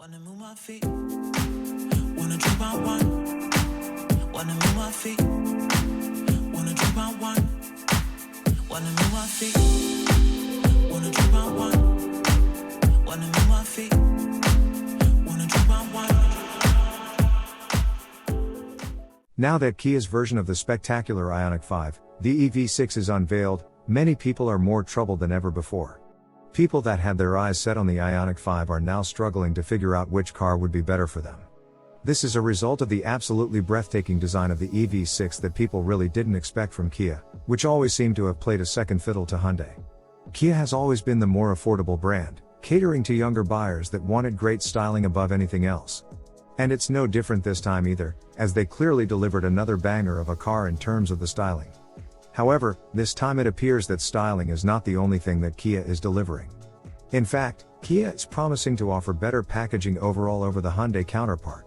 Wanna move my feet, wanna drink my wine. Wanna move my feet, wanna drink my wine. Wanna move my feet, wanna drink my wine. Wanna move my feet, wanna drink my wine. Now that Kia's version of the spectacular IONIQ 5, the EV6 is unveiled, many people are more troubled than ever before. People that had their eyes set on the IONIQ 5 are now struggling to figure out which car would be better for them. This is a result of the absolutely breathtaking design of the EV6 that people really didn't expect from Kia, which always seemed to have played a second fiddle to Hyundai. Kia has always been the more affordable brand, catering to younger buyers that wanted great styling above anything else. And it's no different this time either, as they clearly delivered another banger of a car in terms of the styling. However, this time it appears that styling is not the only thing that Kia is delivering. In fact, Kia is promising to offer better packaging overall over the Hyundai counterpart.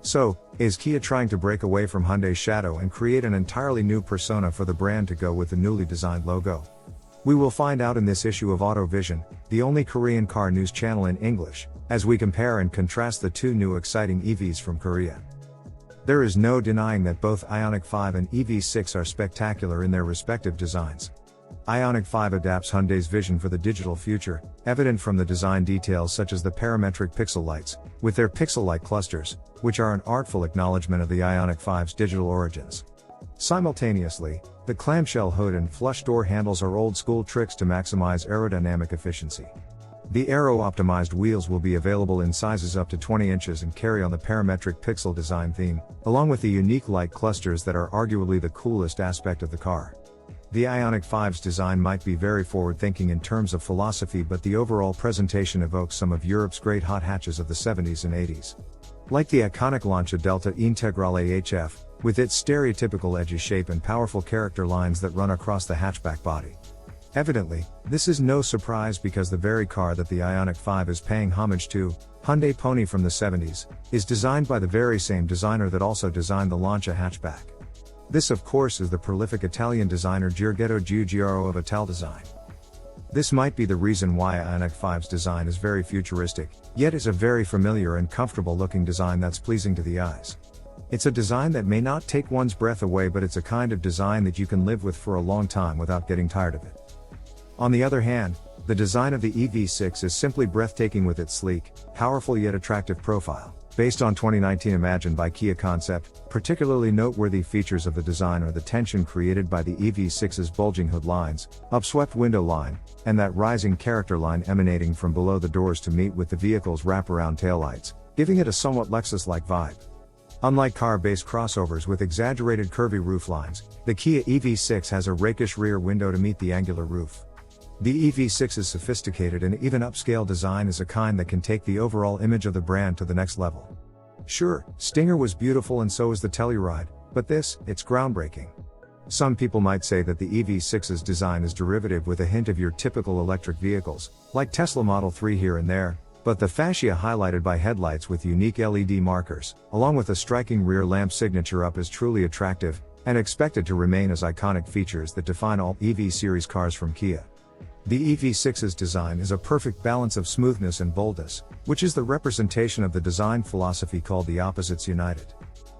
So, is Kia trying to break away from Hyundai's shadow and create an entirely new persona for the brand to go with the newly designed logo? We will find out in this issue of Auto Vision, the only Korean car news channel in English, as we compare and contrast the two new exciting EVs from Korea. There is no denying that both IONIQ 5 and EV6 are spectacular in their respective designs. IONIQ 5 adapts Hyundai's vision for the digital future, evident from the design details such as the parametric pixel lights, with their pixel-like clusters, which are an artful acknowledgement of the IONIQ 5's digital origins. Simultaneously, the clamshell hood and flush door handles are old-school tricks to maximize aerodynamic efficiency. The aero-optimized wheels will be available in sizes up to 20 inches and carry on the parametric pixel design theme, along with the unique light clusters that are arguably the coolest aspect of the car. The IONIQ 5's design might be very forward-thinking in terms of philosophy, but the overall presentation evokes some of Europe's great hot hatches of the 70s and 80s. Like the iconic Lancia Delta Integrale HF, with its stereotypical edgy shape and powerful character lines that run across the hatchback body. Evidently, this is no surprise because the very car that the IONIQ 5 is paying homage to, Hyundai Pony from the 70s, is designed by the very same designer that also designed the Lancia hatchback. This of course is the prolific Italian designer Giorgetto Giugiaro of Italdesign. This might be the reason why IONIQ 5's design is very futuristic, yet is a very familiar and comfortable looking design that's pleasing to the eyes. It's a design that may not take one's breath away, but it's a kind of design that you can live with for a long time without getting tired of it. On the other hand, the design of the EV6 is simply breathtaking with its sleek, powerful yet attractive profile. Based on 2019 imagined by Kia concept, particularly noteworthy features of the design are the tension created by the EV6's bulging hood lines, upswept window line, and that rising character line emanating from below the doors to meet with the vehicle's wraparound taillights, giving it a somewhat Lexus-like vibe. Unlike car-based crossovers with exaggerated curvy roof lines, the Kia EV6 has a rakish rear window to meet the angular roof. The EV6's sophisticated and even upscale design is a kind that can take the overall image of the brand to the next level. Sure, Stinger was beautiful and so is the Telluride, but it's groundbreaking. Some people might say that the EV6's design is derivative with a hint of your typical electric vehicles, like Tesla Model 3 here and there, but the fascia highlighted by headlights with unique LED markers, along with a striking rear lamp signature up is truly attractive, and expected to remain as iconic features that define all EV series cars from Kia. The EV6's design is a perfect balance of smoothness and boldness, which is the representation of the design philosophy called the Opposites United.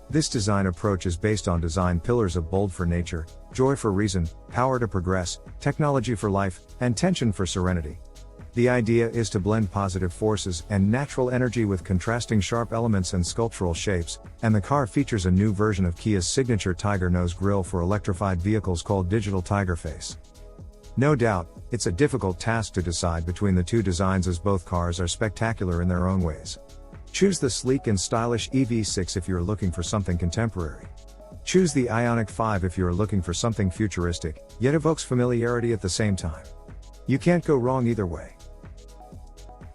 This design approach is based on design pillars of bold for nature, joy for reason, power to progress, technology for life, and tension for serenity. The idea is to blend positive forces and natural energy with contrasting sharp elements and sculptural shapes, and the car features a new version of Kia's signature Tiger Nose grille for electrified vehicles called Digital Tiger Face. No doubt, it's a difficult task to decide between the two designs as both cars are spectacular in their own ways. Choose the sleek and stylish EV6 if you're looking for something contemporary. Choose the IONIQ 5 if you're looking for something futuristic, yet evokes familiarity at the same time. You can't go wrong either way.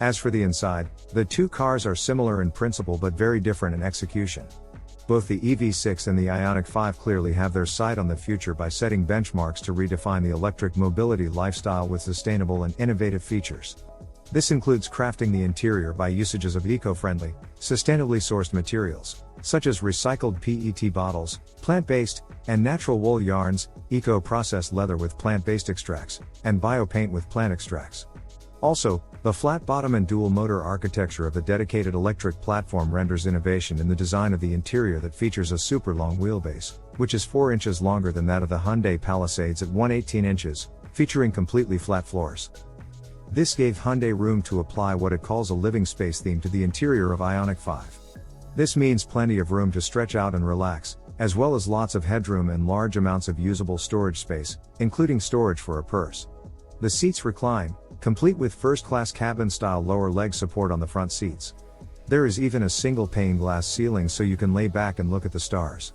As for the inside, the two cars are similar in principle but very different in execution. Both the EV6 and the IONIQ 5 clearly have their sight on the future by setting benchmarks to redefine the electric mobility lifestyle with sustainable and innovative features. This includes crafting the interior by usages of eco-friendly, sustainably sourced materials, such as recycled PET bottles, plant-based, and natural wool yarns, eco-processed leather with plant-based extracts, and bio-paint with plant extracts. Also, The flat bottom and dual motor architecture of the dedicated electric platform renders innovation in the design of the interior that features a super long wheelbase, which is 4 inches longer than that of the Hyundai Palisades at 118 inches, featuring completely flat floors. This gave Hyundai room to apply what it calls a living space theme to the interior of IONIQ 5. This means plenty of room to stretch out and relax, as well as lots of headroom and large amounts of usable storage space, including storage for a purse. The seats recline, complete with first-class cabin-style lower leg support on the front seats. There is even a single pane glass ceiling so you can lay back and look at the stars.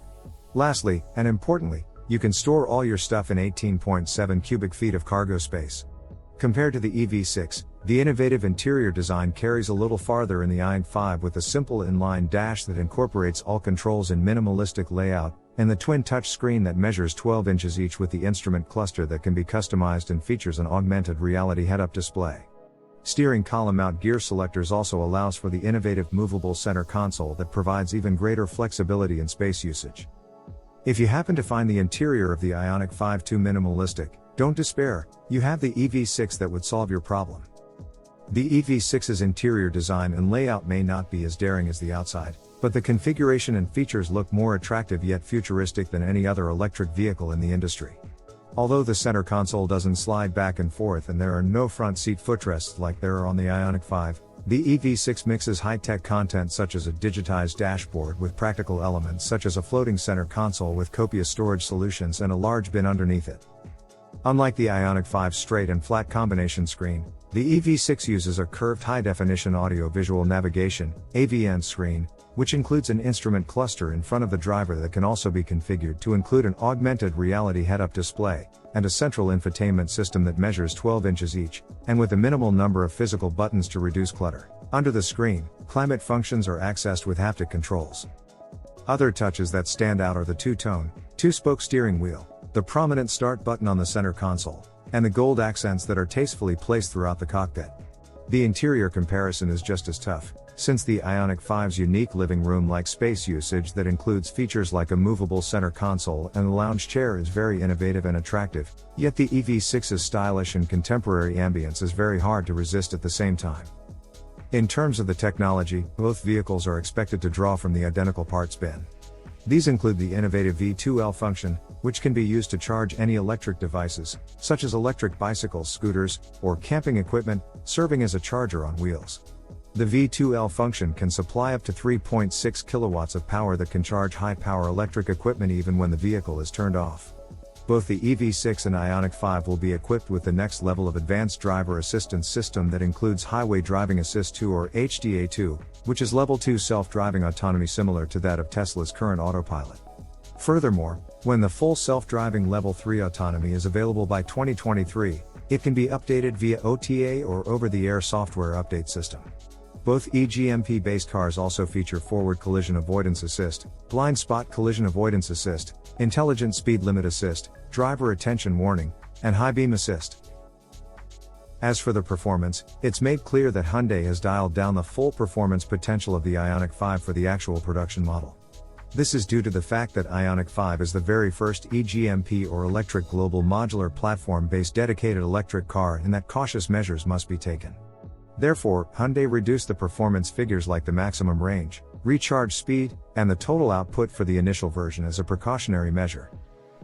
Lastly, and importantly, you can store all your stuff in 18.7 cubic feet of cargo space. Compared to the EV6, the innovative interior design carries a little farther in the IONIQ 5 with a simple inline dash that incorporates all controls in minimalistic layout, and the twin touch screen that measures 12 inches each with the instrument cluster that can be customized and features an augmented reality head-up display. Steering column mount gear selectors also allows for the innovative movable center console that provides even greater flexibility and space usage. If you happen to find the interior of the IONIQ 5 too minimalistic, don't despair, you have the EV6 that would solve your problem. The EV6's interior design and layout may not be as daring as the outside, but the configuration and features look more attractive yet futuristic than any other electric vehicle in the industry. Although the center console doesn't slide back and forth and there are no front seat footrests like there are on the IONIQ 5, the EV6 mixes high-tech content such as a digitized dashboard with practical elements such as a floating center console with copious storage solutions and a large bin underneath it. Unlike the IONIQ 5's straight and flat combination screen, the EV6 uses a curved high-definition audio-visual navigation (AVN) screen, which includes an instrument cluster in front of the driver that can also be configured to include an augmented reality head-up display, and a central infotainment system that measures 12 inches each, and with a minimal number of physical buttons to reduce clutter. Under the screen, climate functions are accessed with haptic controls. Other touches that stand out are the two-tone, two-spoke steering wheel, the prominent start button on the center console, and the gold accents that are tastefully placed throughout the cockpit. The interior comparison is just as tough, since the IONIQ 5's unique living room-like space usage that includes features like a movable center console and a lounge chair is very innovative and attractive, yet the EV6's stylish and contemporary ambience is very hard to resist at the same time. In terms of the technology, both vehicles are expected to draw from the identical parts bin. These include the innovative V2L function, which can be used to charge any electric devices, such as electric bicycles, scooters, or camping equipment, serving as a charger on wheels. The V2L function can supply up to 3.6 kilowatts of power that can charge high-power electric equipment even when the vehicle is turned off. Both the EV6 and IONIQ 5 will be equipped with the next level of advanced driver assistance system that includes Highway Driving Assist 2 or HDA2, which is level 2 self-driving autonomy similar to that of Tesla's current autopilot. Furthermore, when the full self-driving level 3 autonomy is available by 2023, it can be updated via OTA or over-the-air software update system. Both E-GMP-based cars also feature forward collision avoidance assist, blind spot collision avoidance assist, intelligent speed limit assist, driver attention warning, and high beam assist. As for the performance, it's made clear that Hyundai has dialed down the full performance potential of the IONIQ 5 for the actual production model. This is due to the fact that IONIQ 5 is the very first E-GMP or electric global modular platform-based dedicated electric car and that cautious measures must be taken. Therefore, Hyundai reduced the performance figures like the maximum range, recharge speed, and the total output for the initial version as a precautionary measure.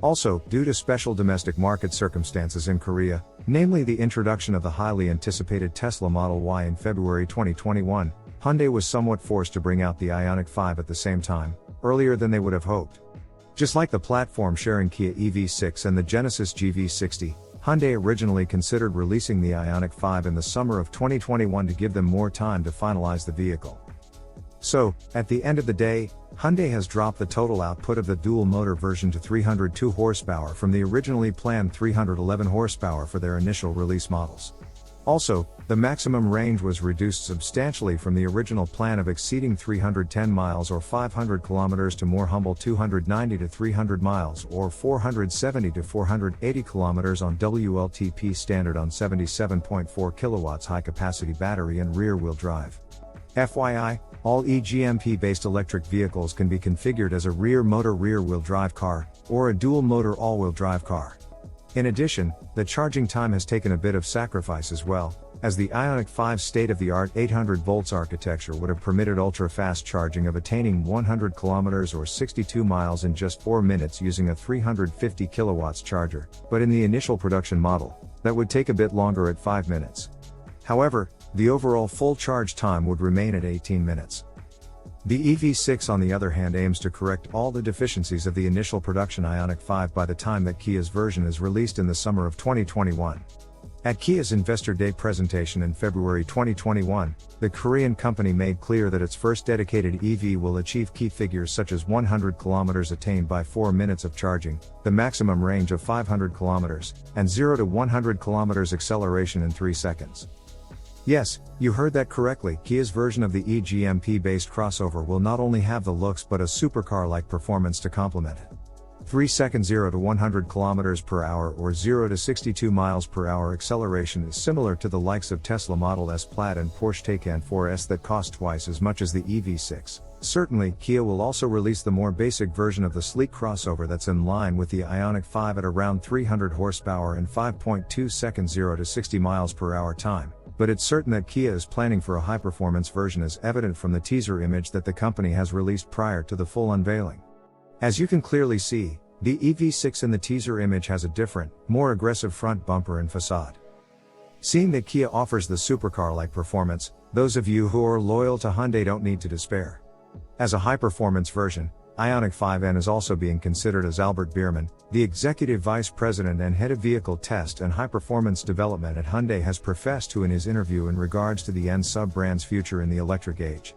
Also, due to special domestic market circumstances in Korea, namely the introduction of the highly anticipated Tesla Model Y in February 2021, Hyundai was somewhat forced to bring out the IONIQ 5 at the same time, earlier than they would have hoped. Just like the platform-sharing Kia EV6 and the Genesis GV60, Hyundai originally considered releasing the IONIQ 5 in the summer of 2021 to give them more time to finalize the vehicle. So, at the end of the day, Hyundai has dropped the total output of the dual-motor version to 302 horsepower from the originally planned 311 horsepower for their initial release models. Also, the maximum range was reduced substantially from the original plan of exceeding 310 miles or 500 kilometers to more humble 290 to 300 miles or 470 to 480 kilometers on WLTP standard on 77.4 kilowatts high-capacity battery and rear-wheel drive. FYI, all E-GMP-based electric vehicles can be configured as a rear-motor rear-wheel drive car, or a dual-motor all-wheel drive car. In addition, the charging time has taken a bit of sacrifice as well, as the IONIQ 5's state-of-the-art 800 volts architecture would have permitted ultra-fast charging of attaining 100 kilometers or 62 miles in just 4 minutes using a 350 kilowatts charger, but in the initial production model, that would take a bit longer at 5 minutes. However, the overall full charge time would remain at 18 minutes. The EV6 on the other hand aims to correct all the deficiencies of the initial production IONIQ 5 by the time that Kia's version is released in the summer of 2021. At Kia's Investor Day presentation in February 2021, the Korean company made clear that its first dedicated EV will achieve key figures such as 100 kilometers attained by 4 minutes of charging, the maximum range of 500 kilometers, and 0 to 100 kilometers acceleration in 3 seconds. Yes, you heard that correctly. Kia's version of the E-GMP based crossover will not only have the looks but a supercar-like performance to complement it. 3 second 0 to 100 km per hour or 0 to 62 miles per hour acceleration is similar to the likes of Tesla Model S Plaid and Porsche Taycan 4S that cost twice as much as the EV6. Certainly, Kia will also release the more basic version of the sleek crossover that's in line with the IONIQ 5 at around 300 horsepower and 5.2 seconds 0 to 60 miles per hour time. But it's certain that Kia is planning for a high-performance version as evident from the teaser image that the company has released prior to the full unveiling. As you can clearly see, the EV6 in the teaser image has a different, more aggressive front bumper and facade. Seeing that Kia offers the supercar-like performance, those of you who are loyal to Hyundai don't need to despair. As a high-performance version, IONIQ 5N is also being considered, as Albert Biermann, the Executive Vice President and Head of Vehicle Test and High-Performance Development at Hyundai, has professed to in his interview in regards to the N sub-brand's future in the electric age.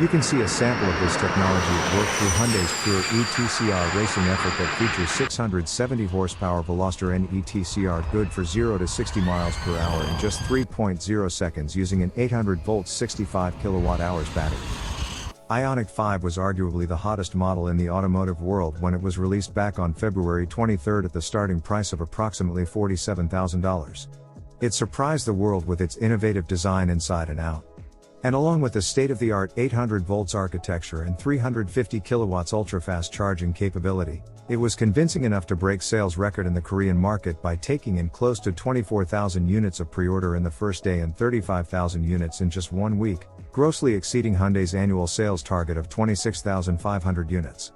You can see a sample of this technology at work through Hyundai's pure ETCR racing effort that features 670 horsepower Veloster N ETCR good for 0 to 60 miles per hour in just 3.0 seconds using an 800 volts 65 kilowatt hours battery. IONIQ 5 was arguably the hottest model in the automotive world when it was released back on February 23 at the starting price of approximately $47,000. It surprised the world with its innovative design inside and out. And along with the state-of-the-art 800 volts architecture and 350 kilowatts ultra-fast charging capability, it was convincing enough to break sales record in the Korean market by taking in close to 24,000 units of pre-order in the first day and 35,000 units in just 1 week, grossly exceeding Hyundai's annual sales target of 26,500 units.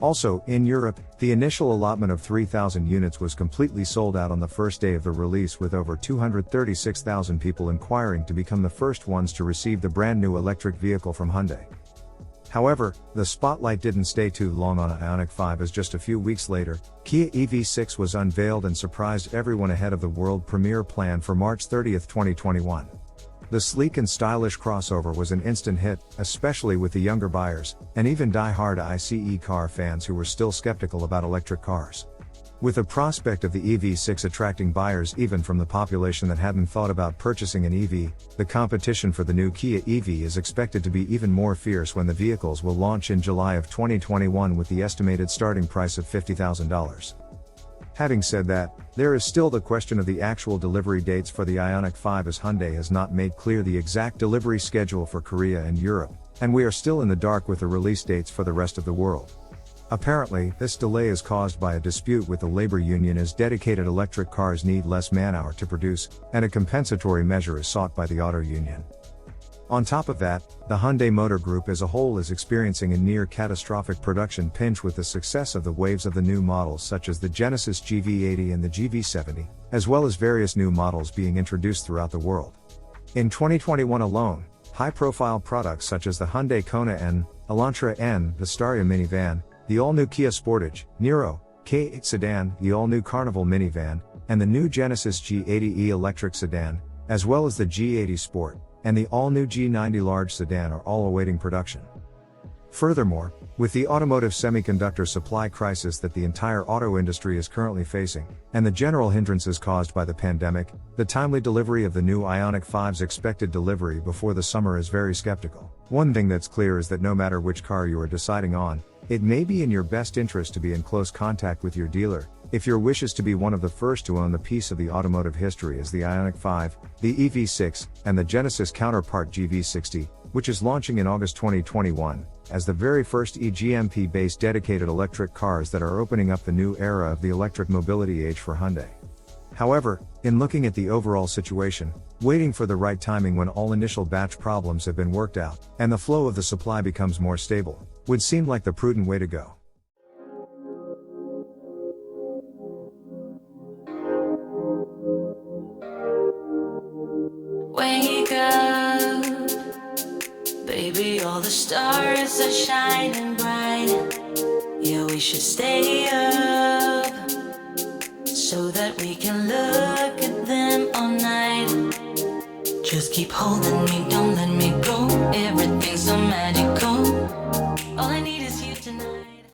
Also, in Europe, the initial allotment of 3,000 units was completely sold out on the first day of the release, with over 236,000 people inquiring to become the first ones to receive the brand new electric vehicle from Hyundai. However, the spotlight didn't stay too long on IONIQ 5, as just a few weeks later, Kia EV6 was unveiled and surprised everyone ahead of the world premiere planned for March 30, 2021. The sleek and stylish crossover was an instant hit, especially with the younger buyers, and even die-hard ICE car fans who were still skeptical about electric cars. With the prospect of the EV6 attracting buyers even from the population that hadn't thought about purchasing an EV, the competition for the new Kia EV is expected to be even more fierce when the vehicles will launch in July of 2021 with the estimated starting price of $50,000. Having said that, there is still the question of the actual delivery dates for the IONIQ 5, as Hyundai has not made clear the exact delivery schedule for Korea and Europe, and we are still in the dark with the release dates for the rest of the world. Apparently, this delay is caused by a dispute with the labor union, as dedicated electric cars need less man-hour to produce, and a compensatory measure is sought by the auto union. On top of that, the Hyundai Motor Group as a whole is experiencing a near-catastrophic production pinch with the success of the waves of the new models such as the Genesis GV80 and the GV70, as well as various new models being introduced throughout the world. In 2021 alone, high-profile products such as the Hyundai Kona N, Elantra N, the Staria minivan, the all-new Kia Sportage, Niro, K8 sedan, the all-new Carnival minivan, and the new Genesis G80E electric sedan, as well as the G80 Sport, and the all-new G90 large sedan are all awaiting production. Furthermore, with the automotive semiconductor supply crisis that the entire auto industry is currently facing, and the general hindrances caused by the pandemic, the timely delivery of the new IONIQ 5's expected delivery before the summer is very skeptical. One thing that's clear is that no matter which car you are deciding on, it may be in your best interest to be in close contact with your dealer, if your wish is to be one of the first to own the piece of the automotive history as the IONIQ 5, the EV6, and the Genesis counterpart GV60, which is launching in August 2021, as the very first E-GMP-based dedicated electric cars that are opening up the new era of the electric mobility age for Hyundai. However, In looking at the overall situation, waiting for the right timing when all initial batch problems have been worked out, and the flow of the supply becomes more stable, would seem like the prudent way to go. Wake up, baby, all the stars are shining bright. Yeah, we should stay up so that we can look at them all night. Just keep holding me, don't let me go. Every